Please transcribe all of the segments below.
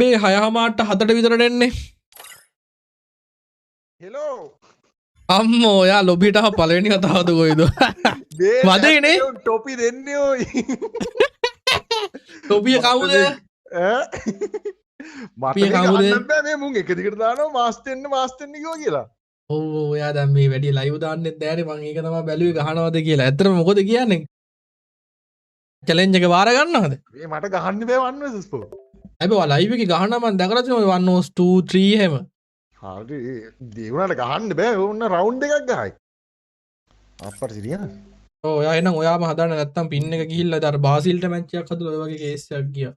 බේ 6:00ට 7ට විතර එන්නේ. හෙලෝ අම්මෝ යා ලොබිට පළවෙනි කතාවද කොයිද? මදේනේ ටොපි දෙන්නේ ඔයි ලොබිය කවුද? මට කවුද? මේ මුන් එක දිගට දානවා මාස්ටෙන්න කිව්වා කියලා. ඔව් ඔයා දැන් මේ වැඩි ලයිව් දාන්නෙත් දැනේ මම ඒක තමයි බැලුවේ ගහනවද කියලා. ඇත්තටම මොකද කියන්නේ? චැලෙන්ජ් එක වාර ගන්නවද? මේ මට ගහන්න බෑ වන්න සස්පෝ. හැබැයි ඔයා ලයිව් එකේ ගහනවා මම දැකලා තියෙනවා 1 2 3 එහෙම. හරි දේවුණාට ගහන්න බෑ ඕන්න රවුන්ඩ් එකක් ගහයි. අප්පට සිරියන. ඔව් ඔයා එහෙනම් ඔයාම හදන්න නැත්තම් පින් එක ගිහිල්ලා අර බාසිල්ට මැච් එකක් හදලා ඔය වගේ කේස් එකක් ගියා.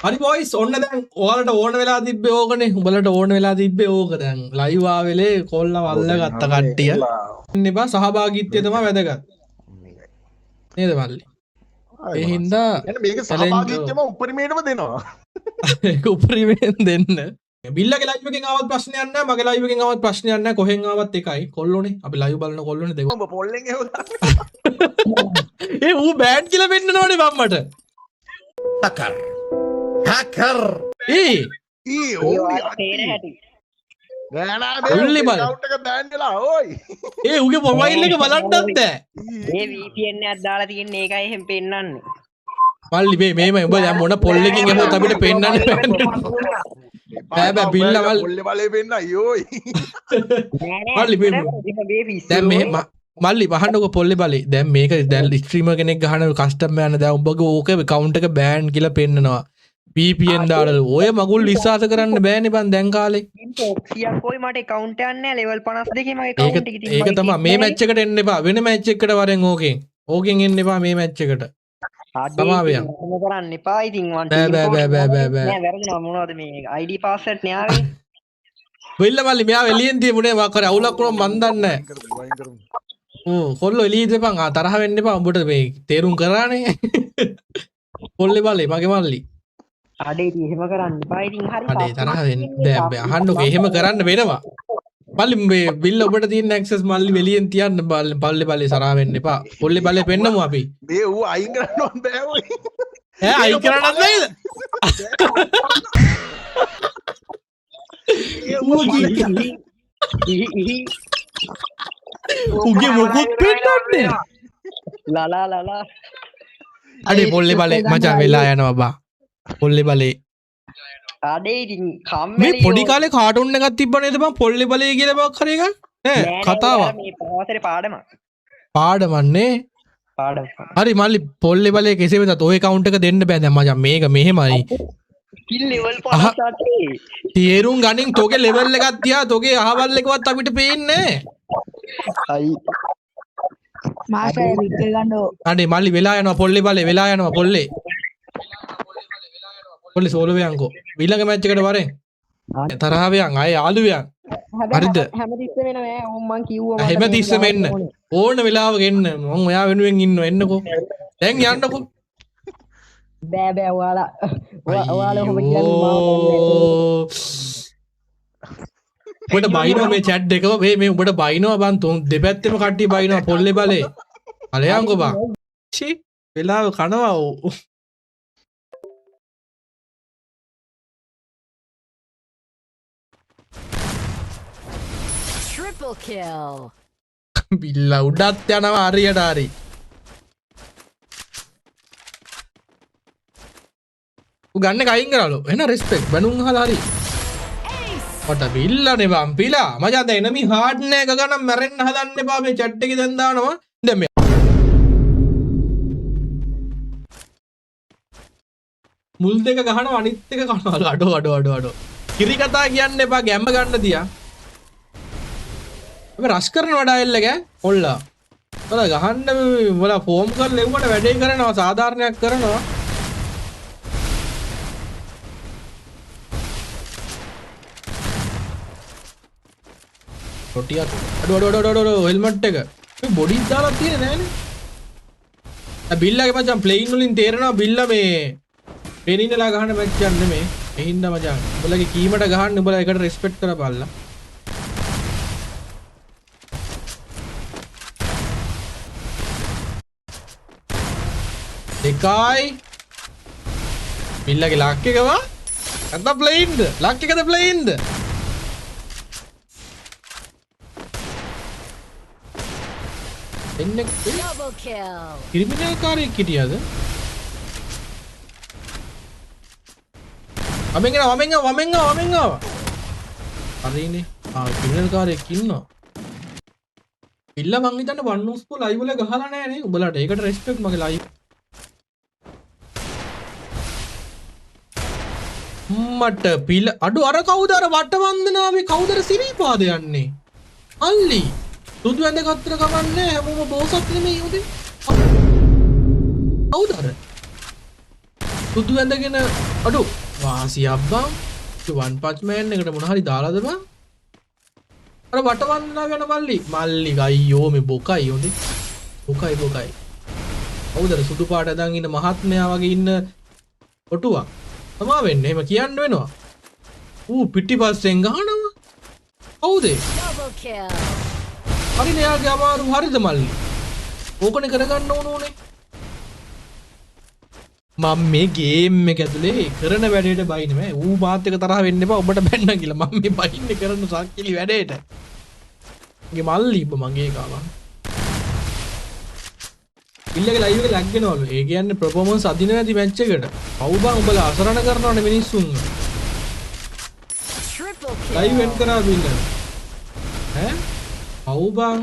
හරි බොයිස් ඔන්න දැන් ඔයාලට ඕන වෙලා තිබ්බේ ඕකනේ. උඹලට ඕන වෙලා තිබ්බේ ඕක දැන් ලයිව් ආවෙලේ කොල්ල වල්ලගත්ත කට්ටිය. ඉන්න එපා සහභාගීත්වය තමයි වැදගත්. නේද මල්ලි? ඒ හින්දා මේක සහභාගීත්වයම උපරිමයටම දෙනවා. ඒක උපරිමයෙන් දෙන්න. බිල්ලගේ ලයිව් එකෙන් ආවත් ප්‍රශ්නයක් නැහැ. මගේ ලයිව් එකෙන් ආවත් ප්‍රශ්නයක් නැහැ. කොහෙන් ආවත් එකයි. කොල්ලෝනේ. අපි ලයිව් බලන කොල්ලෝනේ දෙක. උඹ පොල්ලෙන් එහුවා. ඒ ඌ බෑඩ් කියලා පෙන්නනවනේ මම්මට. හැකර් ඒ ඕනි ඔල්ලි බල. කවුන්ට් එක බෑන් වෙලා ඕයි. ඒ ඌගේ මොබයිල් එක බලන්නත් බෑ. ඒ VPN එකක් දාලා තියෙන්නේ ඒකයි එහෙම පෙන්වන්නේ. මල්ලි මේම උඹ දැන් මොන පොල්ලකින් එහොත් අපිට පෙන්වන්න බෑ. බෑ බිල්ල මල් පොල්ලේ බලේ පෙන්න අයියෝයි. මල්ලි දැන් මේ මල්ලි වහන්නකො පොල්ලේ බලේ. දැන් මේක දැන් ස්ට්‍රීමර් කෙනෙක් ගහන කස්ටම් යන දැන් උඹගේ ඕක account එක බෑන් කියලා පෙන්නනවා. VPN දාලා ඔය මගුල් විශ්වාස කරන්න බෑනේ බං දැන් කාලේ. ප්‍රොක්සියක් කොයි මට account එකක් නැහැ level 52 මගේ account එකේ තියෙන. ඒක තමයි මේ මැච් එකට එන්න එපා. වෙන මැච් එකකට වරෙන් ඕකෙන් එන්න එපා මේ මැච් එකට. සමාවෙයන්. මොකද කරන්න එපා ඉතින් වන් බෑ නෑ වැරදුනා මොනවද මේ ID password නේ ආවේ. වෙල්ල මල්ලි මෙයා එළියෙන් තියමුනේ වා කර අවුලක් වුණා මන් දන්නේ නැහැ. කොල්ලෝ එළිය දෙපන් තරහ වෙන්න එපා උඹට මේ තේරුම් කරානේ. කොල්ලේ බලේ මගේ මල්ලි. අඩේ ඉතින් එහෙම කරන්න එපා ඉතින් හරි. අඩේ තරහ වෙන්න දැන් අහන්නකෝ එහෙම කරන්න වෙනවා. මල්ලි මේ බිල්ල ඔබට තියෙන ඇක්සස් මල්ලි වෙලියෙන් තියන්න පල්ලේ බලේ සරහ වෙන්න එපා. කොල්ලේ බලේ පෙන්නමු අපි. මේ ඌ අයින් කරන්න ඕන බෑ ඔයි. ඈ අයින් කරන්නත් බැයිද? උගේ මොකුත් පෙන්නන්නේ. ලලා අඩේ පොල්ලේ බලේ මචං වෙලා යනවා බා. පොල්ලේ බලේ අඩේ ඉතින් මේ කම්මැලි පොඩි කාලේ කාටුන් එකක් තිබ්බ නේද බං පොල්ලේ බලේ කියලා බක් හරි එකක් ඈ කතාවක් මේ පහවසරේ පාඩමක් පාඩමන්නේ පාඩම හරි මල්ලි පොල්ලේ බලේ කෙසේ වෙතත් ඔය account එක දෙන්න බෑ දැන් මචං මේක මෙහෙමයි කිල් level 58 තේරුම් ගනින් තෝගේ ලෙවල් එකක් තියා තෝගේ අහවල් එකවත් අපිට පේන්නේ නැහැ අයි මාෂා රික් ගන්න අනේ මල්ලි වෙලා යනවා පොල්ලේ බලේ වෙලා යනවා පොල්ලේ සෝලවයන්කෝ ඊළඟ මැච් එකට වරෙන් තරහවයන් ආයේ යාළුවයන් හරිද හැමතිස්සෙම එනවා ඕම් මං කිව්වා මට හැමතිස්සෙම එන්න ඕන වෙලාවක එන්න මම ඔයා වෙනුවෙන් ඉන්නවා එන්නකෝ දැන් යන්නකෝ බෑ ඔයාලා ඔහොම කියන්නේ උඹට බයිනවා මේ chat එකම මේ උඹට බයිනවා බං තුන් දෙපැත්තෙම කට්ටිය බයිනවා පොල්ලේ බලේ අලයන්කෝ බං චි වෙලාව කනවා triple kill බිල්ලා උඩත් යනවා හරියට හරි ගන්න කයින් කරලු එන රෙස්පෙක්ට් බැනුම් අහලා හරි මට බිල්ලානේ බම් පිලා මචං දැන් එනමි හાર્ඩ් නෑක ගන්න මැරෙන්න හදන්න එපා මේ chat එකේ දැන් දානවා දැන් මේ මුල් දෙක ගහනවා අනිත් එක කනවා අඩෝ කිරි කතා කියන්න එපා ගැම්ම ගන්න තියා අපි රෂ් කරන වඩා එල්ල ගෑ ඔල්ලා ඔලා ගහන්න මොලා ෆෝම් කරලා එව්වට වැඩේ කරනවා සාධාරණයක් කරනවා ටොටියක් අඩෝ හෙල්මට් එක මේ බොඩි දාලා තියෙන්නේ නෑනේ ආ බිල්ලාගේ මචං ප්ලේන් වලින් තේරෙනවා බිල්ලා මේ පෙනින්නලා ගහන මැච් එකක් නෙමේ ඒ හින්දා මචං උඹලගේ කීමට ගහන්න උඹලා ඒකට රෙස්පෙක්ට් කරපල්ලා එකයි පිල්ලගේ ලක් එකවා අත ප්ලේන්ද ලක් එකද ප්ලේන්ද එන්න Double kill. ක්‍රිමිනල් කාරයෙක් හිටියද වමෙන් ආවා හරිනේ ක්‍රිමිනල් කාරයෙක් ඉන්නවා පිල්ල මං හිතන්නේ වන්නූස්පෝ ලයිව් වල ගහලා නැහැ නේ උඹලාට ඒකට රෙස්පෙක්ට් මගේ ලයිව් මට පිල්ල අඩු අර කවුද අර වටවන්දනාවේ කවුද අර සිරිපාද යන්නේ අල්ලි සුදු ඇඳ ගත්තර කමන්නේ හැමෝම බෝසත් නෙමෙයි උදේ කවුද අර සුදු ඇඳගෙන අඩු වාසියක් බං වන් පච් මෑන් එකට මොන හරි දාලාද බං අර වටවන්දනාව යන මල්ලි අයියෝ මේ බොකයි උදේ බොකයි කවුද අර සුදු පාට ඇඳන් ඉන්න මහත්මයා වගේ ඉන්න ඔටුවා තමා වෙන්නේ එහෙම කියන්න වෙනවා ඌ පිටිපස්සෙන් ගහනවා කවුද Double kill. හරිනේ යාගේ අමාරු හරිද මල්ලි ඕකනේ කරගන්න ඕනේ මම මේ ගේම් එක ඇතුලේ කරන වැඩේට බයින්නේ මෑ ඌ මාත් එක තරහ වෙන්න එපා ඔබට බැන්න කියලා මම මේ බයින්නේ කරන සක්කිලි වැඩේට මගේ මල්ලි මගේ කාවා ඉල්ලගේ ලයිව් එක ලැග් වෙනවලු ඒ කියන්නේ පර්ෆෝමන්ස් අදින නැති මැච් එකට පව් බං උඹලා අසරණ කරනවනේ මිනිස්සුන් Triple ලයිව් kill. වෙන් කරා බිල්ල ඈ පව් බං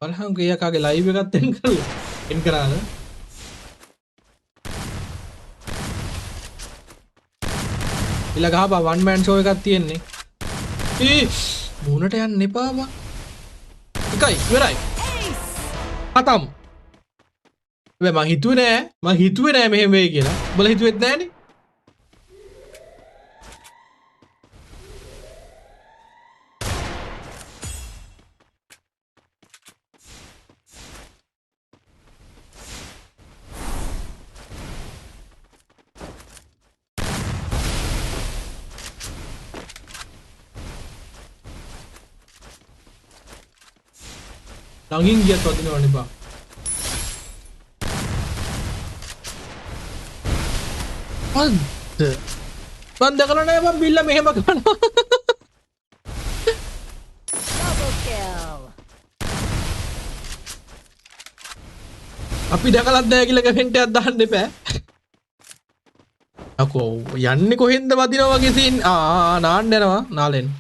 බලහන් ගියකාගේ ලයිව් එකත් එන් කරාද ඉල ගහපා වන් මෑන් ෂෝ එකක් තියෙන්නේ මූණට යන්න එපා බං එකයි ඉවරයි අතම් මම හිතුවේ නෑ මෙහෙම වෙයි කියලා උඹලා හිතුවෙත් නෑනේ ළඟින් ගියත් වදිනවනේ බා අද මන් දැකලා නෑ මම බිල්ල මෙහෙම කරනවා Double kill. අපි දැකලත් නෑ කියලා කමෙන්ට් එකක් දාන්න එපා අකෝ යන්නේ කොහෙන්ද වදිනවා වගේ සීන් නාන්න යනවා නාලෙන්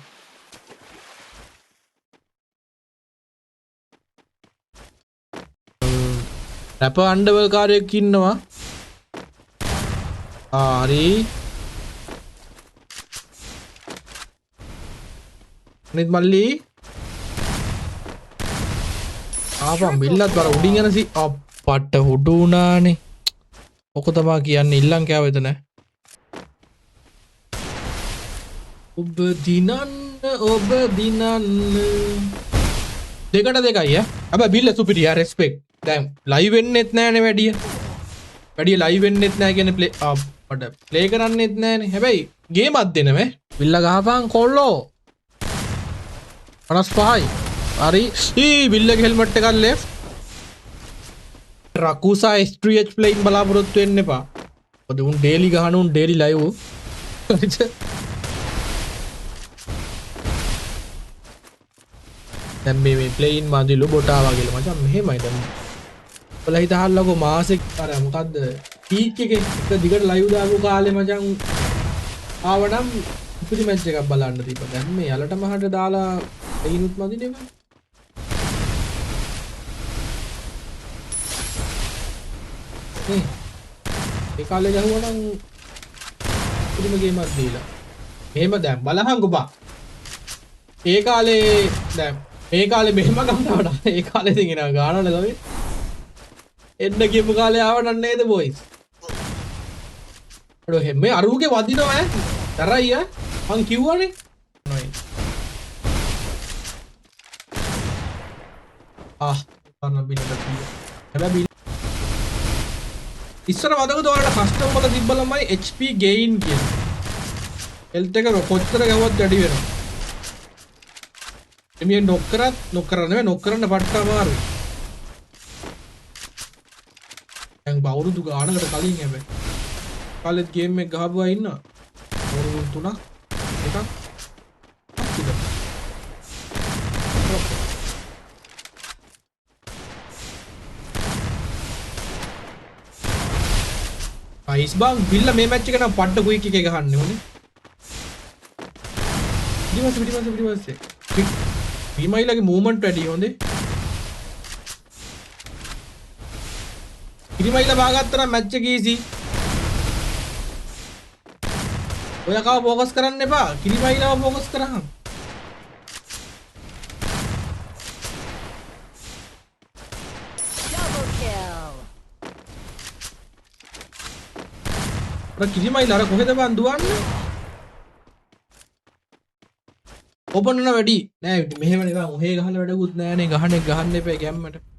රැප අන්ඩවල් කාරයෙක් ඉන්නවා හරි අනිත් මල්ලි ආපම් බිල්ලත් බර උඩින් යනසි අප්පට හුඩු වුණානේ ඔක තමා කියන්නේ ඉල්ලන් කෑව එතන ඔබ දිනන්න දෙකට දෙකයි හැබැයි බිල්ල සුපිරියා රෙස්පෙක්ට් දැන් ලයිව් වෙන්නෙත් නෑනේ වැඩි ලයිව් වෙන්නෙත් නෑ කියන්නේ ප්ලේ කරන්නෙත් නෑනේ හැබැයි ගේමක් දෙනවේ බිල්ල ගහපන් කොල්ලෝ 55යි හරි බිල්ලගේ හෙල්මට් එකක් ලෙෆ්ට් රකුසා STH ප්ලේයින් බලාපොරොත්තු වෙන්න එපා මොකද උන් ඩේලි ගහන උන් ඩේලි ලයිව් දැන් මේ ප්ලේයින් මාදිලු බොටා වගේ මචං මෙහෙමයි දැන් ඔයාලා හිතහල්ලකෝ මාසෙක අර මොකද්ද පීක් එකේ එක දිගට ලයිව් දාපු කාලේ මචං ආවනම් ඉතිරි මැච් එකක් බලන්න තිබ්බා දැන් මේ යලට මහට දාලා එයිනුත් මදි නෙමෙයි ඒ කාලේ ගහුවනම් ඉතිරිම ගේමක් දීලා මෙහෙම දැන් බලහං ගොබා ඒ කාලේ දැන් මේ කාලේ මෙහෙම ගන්නවා ඒ කාලේ ඉතින් එනවා ගානවල තමයි එන්න කියපු කාලේ ආවනම් නේද බොයිස් අර මේ අරුගේ වදිනවා තරයි මං කිව්වනේ කරන බිලට හැබැයි ඉස්සර වදකද ඔයාලට කස්ටම් වල තිබ්බ ළමයි HP gain කියන හෙල්ත් එක කොච්චර ගැවුවත් වැඩි වෙනවා එමිය නොක්කරත් නොකරන්න නොකරන්න පට්ට අමාරු දැන් බවුරුදු ගානකට කලින් හැබැයි කාලෙත් ගේම් එක ගහපුවා ඉන්න අවුරුදු 3ක් එකක් අයිස් බං බිල්ල මේ මැච් එක නම් පඩ කුයික් එක ගහන්න ඕනේ පිටිපස්සේ පීමයිලගේ මූවමන්ට් වැඩි හොඳේ පිටිමයිල බාගත්තා නම් මැච් එක ඊසි ඔය කව ફોකස් කරන්න එපා කිරිමයිලව ફોකස් කරහන් Double kill. කිරිමයිල අර කොහෙද බං දුවන්නේ ඕපන් වෙන වැඩි නෑ මෙහෙම නේ බං ඔහේ ගහලා වැඩකුත් නෑනේ ගහන්නේ ගහන්න එපා ගැම්මට